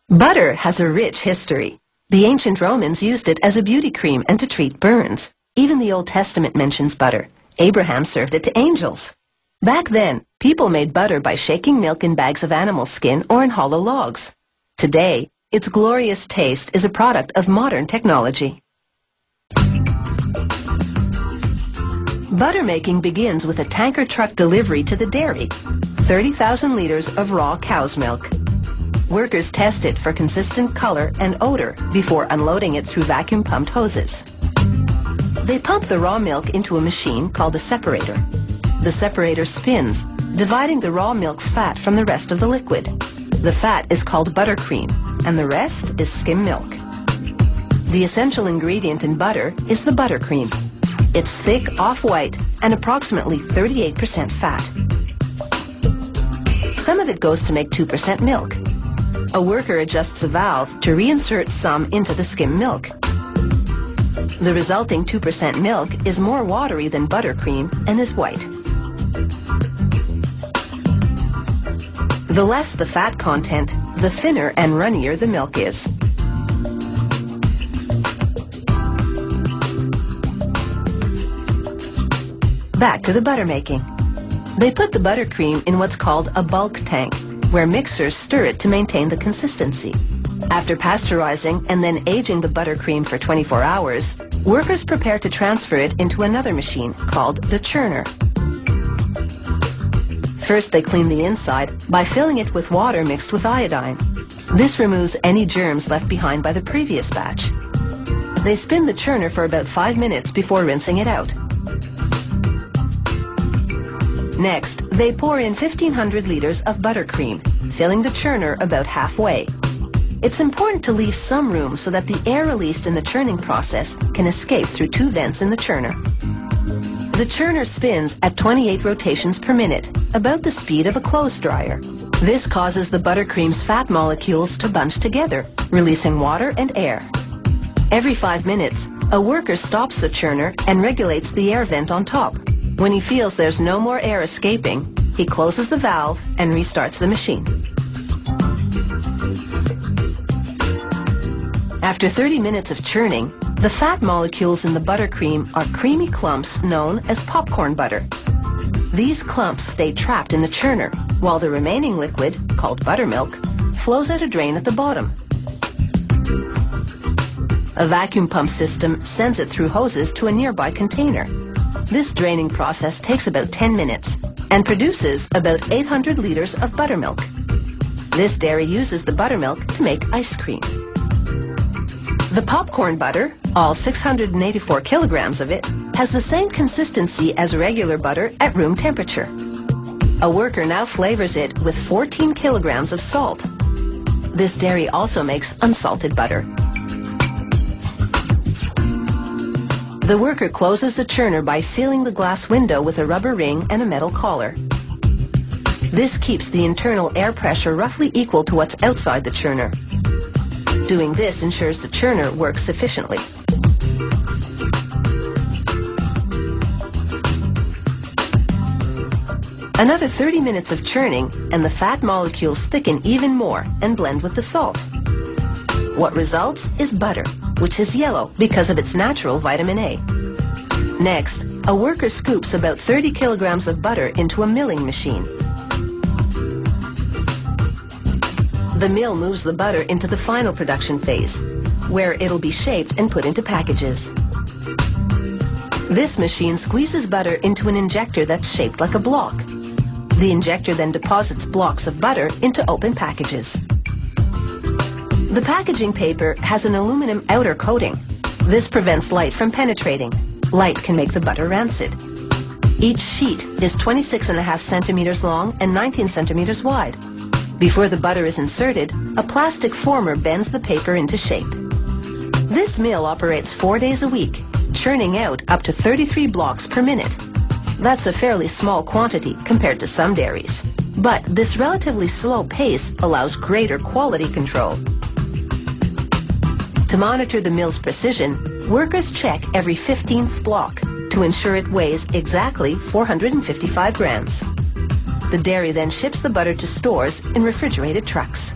Butter has a rich history. The ancient Romans used it as a beauty cream and to treat burns. Even the Old Testament mentions butter. Abraham served it to angels. Back then, people made butter by shaking milk in bags of animal skin or in hollow logs. Today, its glorious taste is a product of modern technology. Butter making begins with a tanker truck delivery to the dairy. 30,000 liters of raw cow's milk. Workers test it for consistent color and odor before unloading it through vacuum-pumped hoses. They pump the raw milk into a machine called a separator. The separator spins, dividing the raw milk's fat from the rest of the liquid. The fat is called buttercream, and the rest is skim milk. The essential ingredient in butter is the buttercream. It's thick, off-white, and approximately 38% fat. Some of it goes to make 2% milk. A worker adjusts a valve to reinsert some into the skim milk. The resulting 2% milk is more watery than buttercream and is white. The less the fat content, the thinner and runnier the milk is. Back to the butter making. They put the buttercream in what's called a bulk tank, where mixers stir it to maintain the consistency. After pasteurizing and then aging the buttercream for 24 hours, workers prepare to transfer it into another machine called the churner. First, they clean the inside by filling it with water mixed with iodine. This removes any germs left behind by the previous batch. They spin the churner for about 5 minutes before rinsing it out. Next, they pour in 1,500 liters of buttercream, filling the churner about halfway. It's important to leave some room so that the air released in the churning process can escape through 2 vents in the churner. The churner spins at 28 rotations per minute, about the speed of a clothes dryer. This causes the buttercream's fat molecules to bunch together, releasing water and air. Every 5 minutes, a worker stops the churner and regulates the air vent on top. When he feels there's no more air escaping, he closes the valve and restarts the machine. After 30 minutes of churning, the fat molecules in the buttercream are creamy clumps known as popcorn butter. These clumps stay trapped in the churner, while the remaining liquid, called buttermilk, flows out a drain at the bottom. A vacuum pump system sends it through hoses to a nearby container. This draining process takes about 10 minutes and produces about 800 liters of buttermilk. This dairy uses the buttermilk to make ice cream. The popcorn butter, all 684 kilograms of it, has the same consistency as regular butter at room temperature. A worker now flavors it with 14 kilograms of salt. This dairy also makes unsalted butter. The worker closes the churner by sealing the glass window with a rubber ring and a metal collar. This keeps the internal air pressure roughly equal to what's outside the churner. Doing this ensures the churner works efficiently. Another 30 minutes of churning and the fat molecules thicken even more and blend with the salt. What results is butter, which is yellow because of its natural vitamin A. Next, a worker scoops about 30 kilograms of butter into a milling machine. The mill moves the butter into the final production phase, where it'll be shaped and put into packages. This machine squeezes butter into an injector that's shaped like a block. The injector then deposits blocks of butter into open packages. The packaging paper has an aluminum outer coating. This prevents light from penetrating. Light can make the butter rancid. Each sheet is 26.5 centimeters long and 19 centimeters wide. Before the butter is inserted, a plastic former bends the paper into shape. This mill operates 4 days a week, churning out up to 33 blocks per minute. That's a fairly small quantity compared to some dairies. But this relatively slow pace allows greater quality control. To monitor the mill's precision, workers check every 15th block to ensure it weighs exactly 455 grams. The dairy then ships the butter to stores in refrigerated trucks.